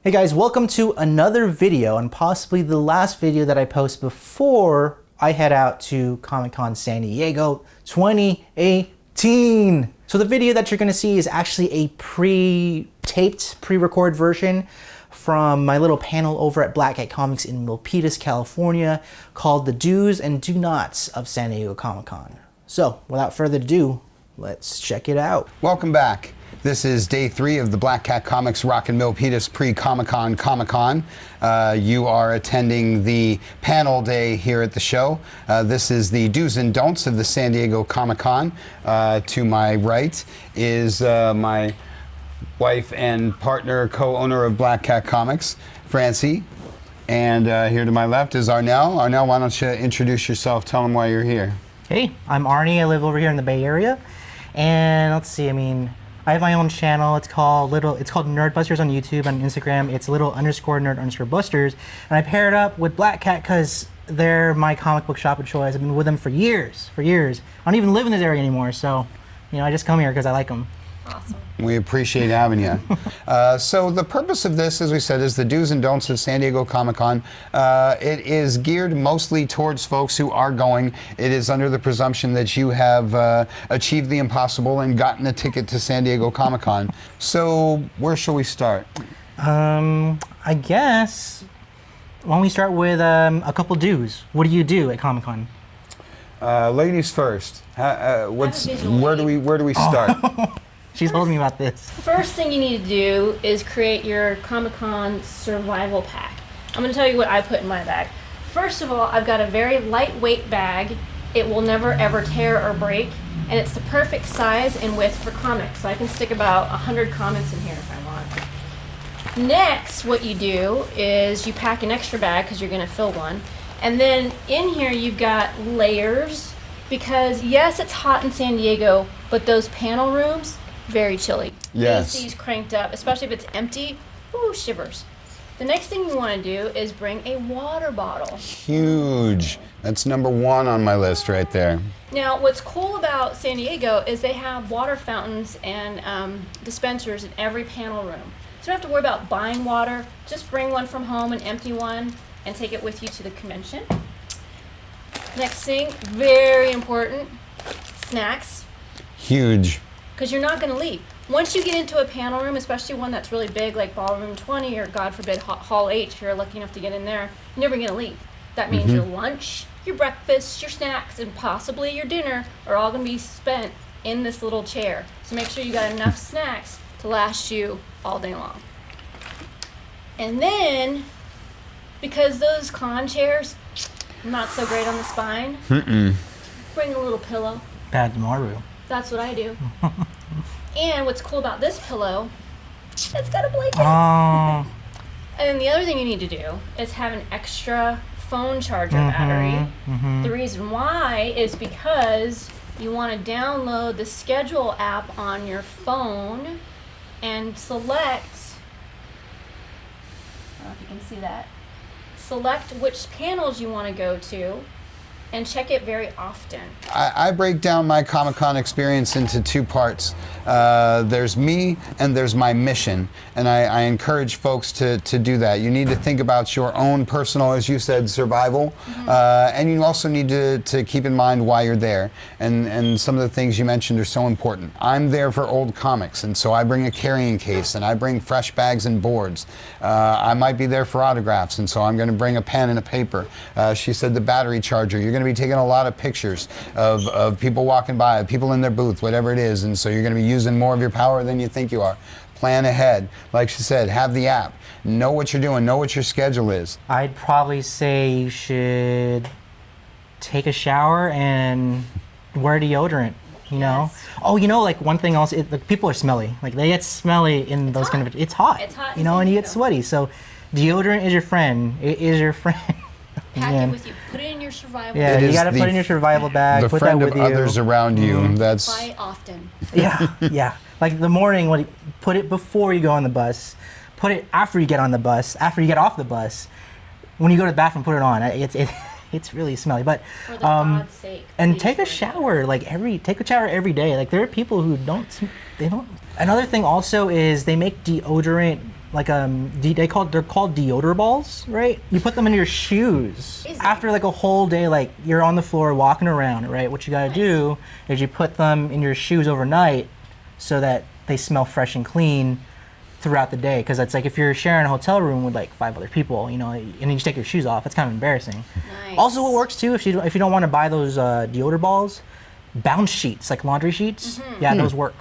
Hey guys, welcome to another video and possibly the last video that I post before I head out to Comic-Con San Diego 2018. So the video that you're gonna see is actually a pre-taped, pre-recorded version from my little panel over at Black Cat Comics in Milpitas, California, called The Do's and Do Nots of San Diego Comic-Con. So without further ado, let's check it out. Welcome back. This is day 3 of the Black Cat Comics Rockin' Milpitas pre-Comic-Con Comic-Con. You are attending the panel day here at the show. This is the do's and don'ts of the San Diego Comic-Con. To my right is my wife and partner, co-owner of Black Cat Comics, Francie. And here to my left is Arnell. Arnell, why don't you introduce yourself, tell them why you're here. Hey, I'm Arnie, I live over here in the Bay Area. And let's see, I have my own channel. It's called Nerd Busters on YouTube and Instagram. It's _nerd_busters. And I pair it up with Black Cat because they're my comic book shop of choice. I've been with them for years. I don't even live in this area anymore, so I just come here because I like them. Awesome. We appreciate having you. So the purpose of this, as we said, is the do's and don'ts of San Diego Comic-Con. It is geared mostly towards folks who are going. It is under the presumption that you have achieved the impossible and gotten a ticket to San Diego Comic-Con. So where shall we start? I guess, why don't we start with a couple do's. What do you do at Comic-Con? Ladies first. Where do we start? She's told me about this. First thing you need to do is create your Comic-Con survival pack. I'm going to tell you what I put in my bag. First of all, I've got a very lightweight bag. It will never ever tear or break, and it's the perfect size and width for comics. So I can stick about 100 comics in here if I want. Next, what you do is you pack an extra bag because you're going to fill one. And then in here you've got layers because yes, it's hot in San Diego, but those panel rooms, very chilly. Yes. AC's cranked up, especially if it's empty. Ooh, shivers. The next thing you want to do is bring a water bottle. Huge. That's number 1 on my list right there. Now, what's cool about San Diego is they have water fountains and dispensers in every panel room. So you don't have to worry about buying water. Just bring one from home, an empty one, and take it with you to the convention. Next thing, very important, snacks. Huge. Because you're not going to leave. Once you get into a panel room, especially one that's really big like Ballroom 20 or God forbid Hall H, if you're lucky enough to get in there, you're never going to leave. That means your lunch, your breakfast, your snacks, and possibly your dinner are all going to be spent in this little chair. So make sure you got enough snacks to last you all day long. And then, because those con chairs, not so great on the spine, bring a little pillow. Bad Maru. That's what I do. And what's cool about this pillow, it's got a blanket. Oh. And then the other thing you need to do is have an extra phone charger battery. The reason why is because you want to download the schedule app on your phone and select, I don't know if you can see that, select which panels you want to go to and check it very often. I break down my Comic-Con experience into 2 parts. There's me and there's my mission. And I encourage folks to do that. You need to think about your own personal, as you said, survival. And you also need to keep in mind why you're there. And some of the things you mentioned are so important. I'm there for old comics, and so I bring a carrying case, and I bring fresh bags and boards. I might be there for autographs, and so I'm going to bring a pen and a paper. She said the battery charger. You're going to be taking a lot of pictures of people walking by, people in their booth, whatever it is, and so you're going to be using more of your power than you think you are. Plan ahead. Like she said, have the app. Know what you're doing. Know what your schedule is. I'd probably say you should take a shower and wear deodorant. You know? Yes. Oh, like one thing else, like people are smelly. Like they get smelly in those kind of. It's hot. It's hot. And you get sweaty. So, deodorant is your friend. It is your friend. Pack it with you. Put it in your survival Yeah, bag. you got to put it in your survival bag. The put friend that of with you. others around you. That's Buy often. Yeah. Like the morning, put it before you go on the bus. Put it after you get on the bus. After you get off the bus. When you go to the bathroom, put it on. It's really smelly. But For the God's sake. and please take a wear shower take a shower every day. Like there are people who don't. Another thing also is they make deodorant they're called deodor balls, right? You put them in your shoes after like a whole day, like you're on the floor walking around, right? What you gotta do is you put them in your shoes overnight so that they smell fresh and clean throughout the day. Because it's like if you're sharing a hotel room with like 5 other people, you know, and then you take your shoes off, it's kind of embarrassing. Nice. Also, what works too, if you don't want to buy those deodor balls, bounce sheets, like laundry sheets, yeah, those work.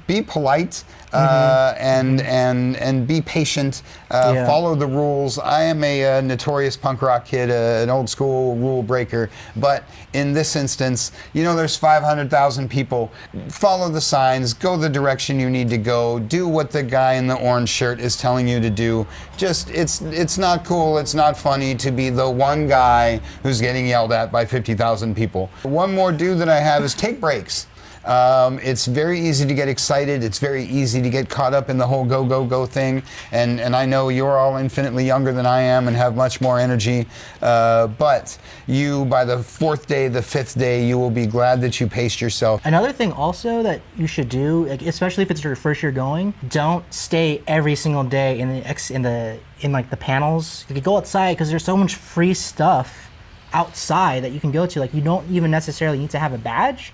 Be polite and be patient. Follow the rules. I am a notorious punk rock kid, an old school rule breaker. But in this instance, you know, there's 500,000 people. Follow the signs. Go the direction you need to go. Do what the guy in the orange shirt is telling you to do. Just it's not cool. It's not funny to be the one guy who's getting yelled at by 50,000 people. One more do that I have is take breaks. It's very easy to get excited. It's very easy to get caught up in the whole go, go, go thing. And I know you're all infinitely younger than I am and have much more energy. But you, by the 4th day, the 5th day, you will be glad that you paced yourself. Another thing also that you should do, like, especially if it's your first year going, don't stay every single day in the panels. You could go outside because there's so much free stuff outside that you can go to. Like, you don't even necessarily need to have a badge.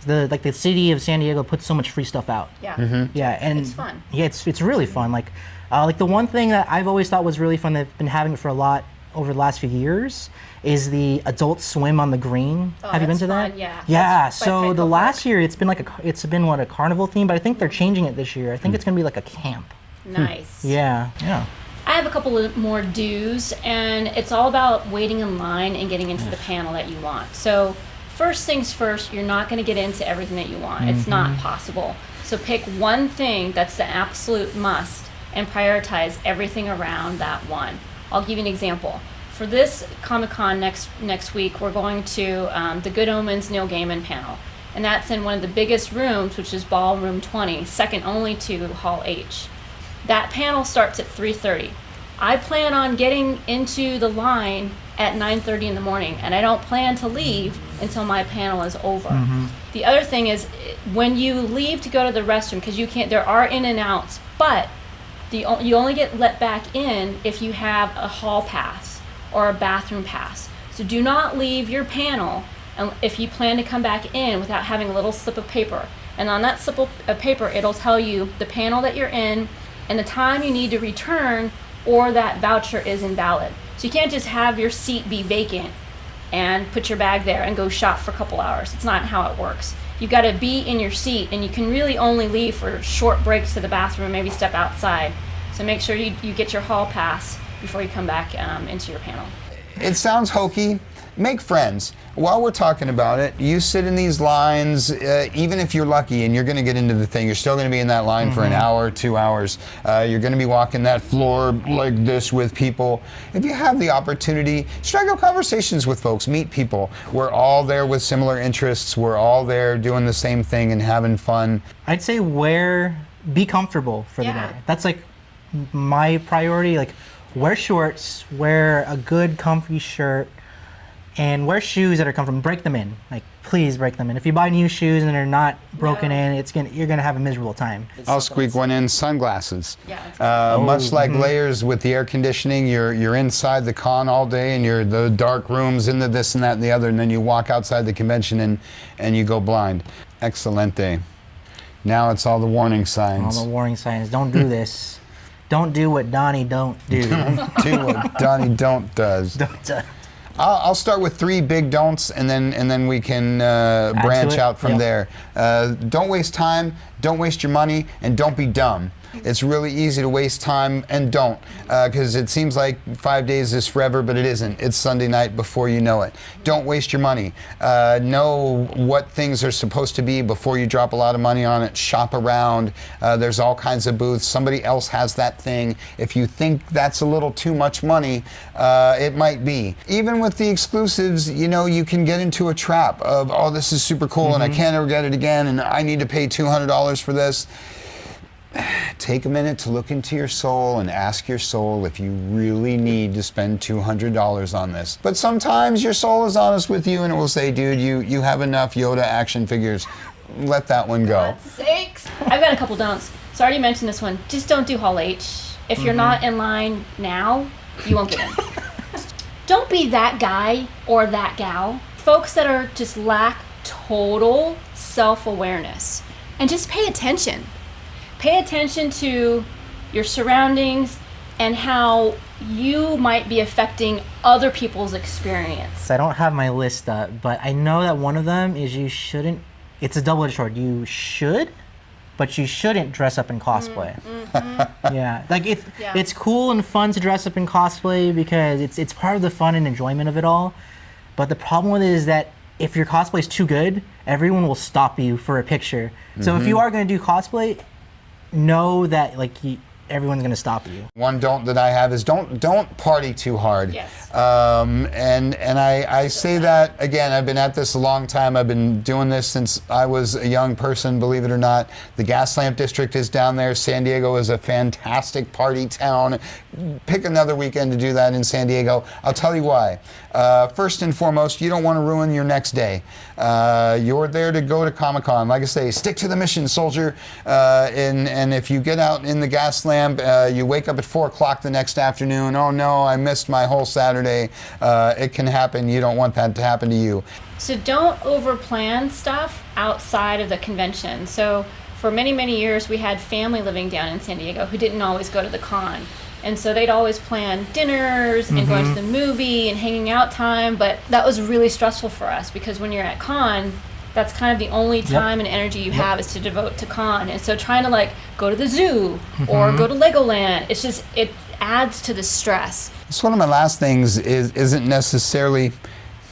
The city of San Diego puts so much free stuff out. Yeah. Yeah, and it's fun. Yeah, it's really fun. Like the one thing that I've always thought was really fun that I've been having it for a lot over the last few years is the Adult Swim on the green. Oh, Have you been to that's that? fun, yeah. Yeah. That's by So Pickle the Park. last year it's been a carnival theme, but I think they're changing it this year. I think it's gonna be like a camp. Nice. Yeah. I have a couple of more do's, and it's all about waiting in line and getting into the panel that you want. So first things first, you're not going to get into everything that you want. It's not possible. So pick one thing that's the absolute must and prioritize everything around that one. I'll give you an example. For this Comic-Con next week, we're going to the Good Omens Neil Gaiman panel. And that's in one of the biggest rooms, which is Ballroom 20, second only to Hall H. That panel starts at 3:30. I plan on getting into the line at 9:30 in the morning, and I don't plan to leave until my panel is over. The other thing is, when you leave to go to the restroom, because there are in and outs, but you only get let back in if you have a hall pass or a bathroom pass. So do not leave your panel if you plan to come back in without having a little slip of paper. And on that slip of paper, it'll tell you the panel that you're in and the time you need to return, or that voucher is invalid. So you can't just have your seat be vacant and put your bag there and go shop for a couple hours. It's not how it works. You've got to be in your seat, and you can really only leave for short breaks to the bathroom and maybe step outside. So make sure you get your hall pass before you come back into your panel. It sounds hokey. Make friends. While we're talking about it, you sit in these lines, even if you're lucky and you're going to get into the thing, you're still going to be in that line for an hour, 2 hours. You're going to be walking that floor like this with people. If you have the opportunity, strike up conversations with folks, meet people. We're all there with similar interests. We're all there doing the same thing and having fun. I'd say be comfortable for the day. That's like my priority. Like, wear shorts, wear a good comfy shirt, and wear shoes that are comfortable. Break them in. Like, please break them in. If you buy new shoes and they're not broken in, you're gonna have a miserable time. I'll squeak one in. Sunglasses. Yeah. Much like layers with the air conditioning, you're inside the con all day, and you're the dark rooms into this and that and the other, and then you walk outside the convention and you go blind. Excelente. Now it's all the warning signs. All the warning signs. Don't do this. Don't do what Donnie don't do. Do what Donnie don't does. I'll start with 3 big don'ts, and then we can branch out from there. Don't waste time, don't waste your money, and don't be dumb. It's really easy to waste time and don't, because it seems like 5 days is forever, but it isn't. It's Sunday night before you know it. Don't waste your money. Know what things are supposed to be before you drop a lot of money on it. Shop around. There's all kinds of booths. Somebody else has that thing. If you think that's a little too much money, it might be. Even with the exclusives, you know, you can get into a trap of, oh, this is super cool, and I can't ever get it again, and I need to pay $200 for this. Take a minute to look into your soul and ask your soul if you really need to spend $200 on this. But sometimes your soul is honest with you and it will say, dude, you have enough Yoda action figures. Let that one go. God's sakes. I've got a couple don'ts. So I already mentioned this one. Just don't do Hall H. If you're not in line now, you won't get in. Don't be that guy or that gal. Folks that are just lack total self-awareness. And just pay attention. Pay attention to your surroundings and how you might be affecting other people's experience. I don't have my list up, but I know that one of them is you shouldn't, it's a double-edged sword. You should, but you shouldn't dress up in cosplay. Yeah, like it's cool and fun to dress up in cosplay because it's part of the fun and enjoyment of it all. But the problem with it is that if your cosplay is too good, everyone will stop you for a picture. So if you are going to do cosplay, know that like everyone's going to stop you. One don't that I have is don't party too hard. Yes. And I say that again. I've been at this a long time. I've been doing this since I was a young person. Believe it or not, the Gaslamp District is down there. San Diego is a fantastic party town. Pick another weekend to do that in San Diego. I'll tell you why. First and foremost, you don't want to ruin your next day. You're there to go to Comic-Con. Like I say, stick to the mission, soldier. And if you get out in the Gaslamp, you wake up at 4 o'clock the next afternoon. Oh no, I missed my whole Saturday. It can happen. You don't want that to happen to you. So don't overplan stuff outside of the convention. So for many, many years, we had family living down in San Diego who didn't always go to the con. And so they'd always plan dinners and going to the movie and hanging out time. But that was really stressful for us because when you're at con, that's kind of the only time and energy you have is to devote to con. And so trying to like go to the zoo or go to Legoland, it's just, it adds to the stress. So one of my last things isn't necessarily,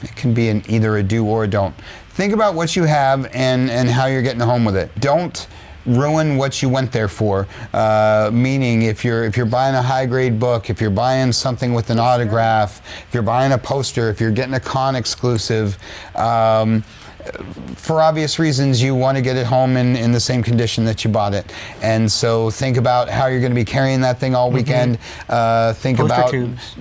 it can be an either a do or a don't. Think about what you have and how you're getting home with it. Don't ruin what you went there for. Meaning if you're buying a high grade book, if you're buying something with an autograph, if you're buying a poster, if you're getting a con exclusive, for obvious reasons, you want to get it home in the same condition that you bought it. And so think about how you're going to be carrying that thing all weekend. Think Poster about, tubes.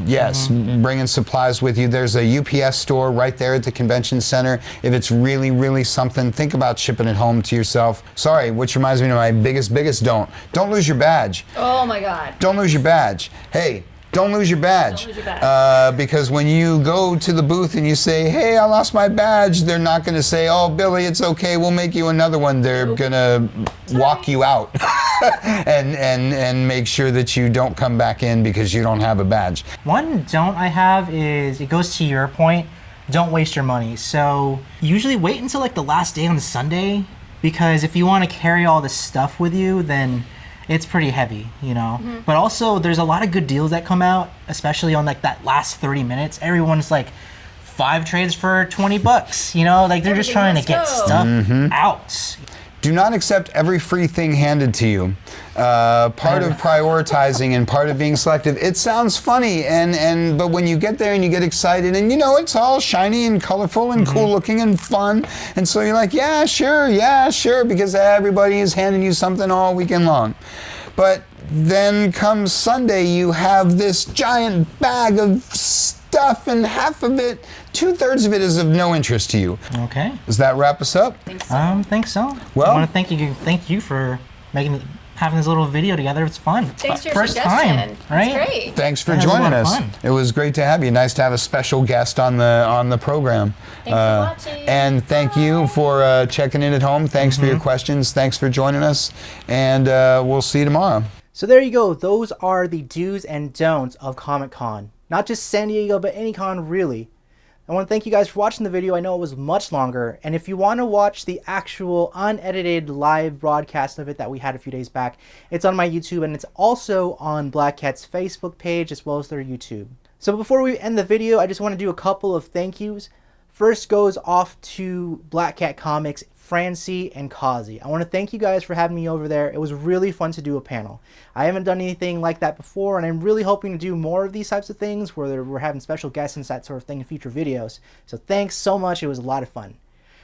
Yes, bringing supplies with you. There's a UPS store right there at the convention center. If it's really, really something, think about shipping it home to yourself. Sorry, which reminds me of my biggest don't. Don't lose your badge. Oh my God. Don't lose your badge. Hey, don't lose your badge. Don't lose your badge. Because when you go to the booth and you say, hey, I lost my badge, they're not going to say, oh, Billy, it's okay, we'll make you another one. They're going to walk you out and make sure that you don't come back in because you don't have a badge. One don't I have is, it goes to your point, don't waste your money. So usually wait until like the last day on the Sunday, because if you want to carry all this stuff with you, then it's pretty heavy, you know. But also there's a lot of good deals that come out, especially on like that last 30 minutes. Everyone's like 5 trades for $20, you know, like they're just trying to get stuff out. Do not accept every free thing handed to you. Part of prioritizing and part of being selective, it sounds funny, but when you get there and you get excited and you know it's all shiny and colorful and cool looking and fun, and so you're like, yeah, sure, because everybody is handing you something all weekend long. But then comes Sunday, you have this giant bag of stuff, and half of it, 2/3 of it is of no interest to you. Okay. Does that wrap us up? Think so. Think so. Well, I want to thank you for having this little video together. It's fun. Thanks for your First suggestion. time, right? That's great. Thanks for That was a joining lot of us. fun. It was great to have you. Nice to have a special guest on the program. Thanks for watching. And thank you for checking in at home. Thanks for your questions. Thanks for joining us. And we'll see you tomorrow. So there you go. Those are the do's and don'ts of Comic-Con. Not just San Diego, but any con really. I want to thank you guys for watching the video. I know it was much longer. And if you want to watch the actual unedited live broadcast of it that we had a few days back, it's on my YouTube, and it's also on Black Cat's Facebook page as well as their YouTube. So before we end the video, I just want to do a couple of thank yous. First goes off to Black Cat Comics, Francie, and Kazi. I want to thank you guys for having me over there. It was really fun to do a panel. I haven't done anything like that before, and I'm really hoping to do more of these types of things where we're having special guests and that sort of thing in future videos. So thanks so much. It was a lot of fun.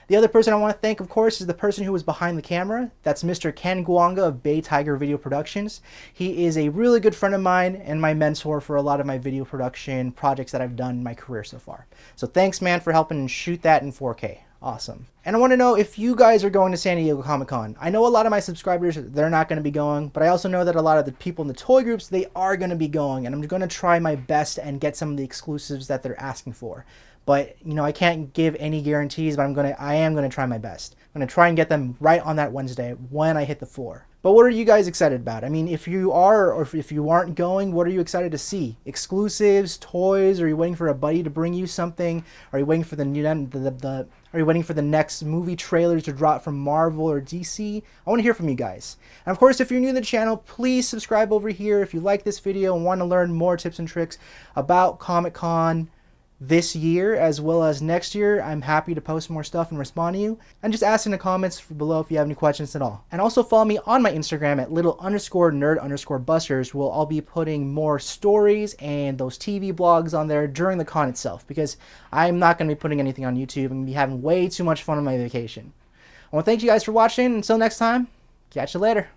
The other person I want to thank, of course, is the person who was behind the camera. That's Mr. Ken Guanga of Bay Tiger Video Productions. He is a really good friend of mine and my mentor for a lot of my video production projects that I've done in my career so far. So thanks, man, for helping shoot that in 4K. Awesome. And I want to know if you guys are going to San Diego Comic-Con. I know a lot of my subscribers, they're not going to be going, but I also know that a lot of the people in the toy groups, they are going to be going, and I'm going to try my best and get some of the exclusives that they're asking for. But, you know, I can't give any guarantees, but I am going to try my best. I'm going to try and get them right on that Wednesday when I hit the floor. But what are you guys excited about? I mean, if you are, or if you aren't going, what are you excited to see? Exclusives, toys? Are you waiting for a buddy to bring you something? Are you waiting for are you waiting for the next movie trailers to drop from Marvel or DC? I want to hear from you guys. And of course, if you're new to the channel, please subscribe over here. If you like this video and want to learn more tips and tricks about Comic-Con this year as well as next year, I'm happy to post more stuff and respond to you. And just ask in the comments below if you have any questions at all. And also follow me on my Instagram at little_nerd_busters. Where I'll be putting more stories and those TV blogs on there during the con itself, because I'm not going to be putting anything on YouTube. I'm going to be having way too much fun on my vacation. I want to thank you guys for watching. Until next time, catch you later.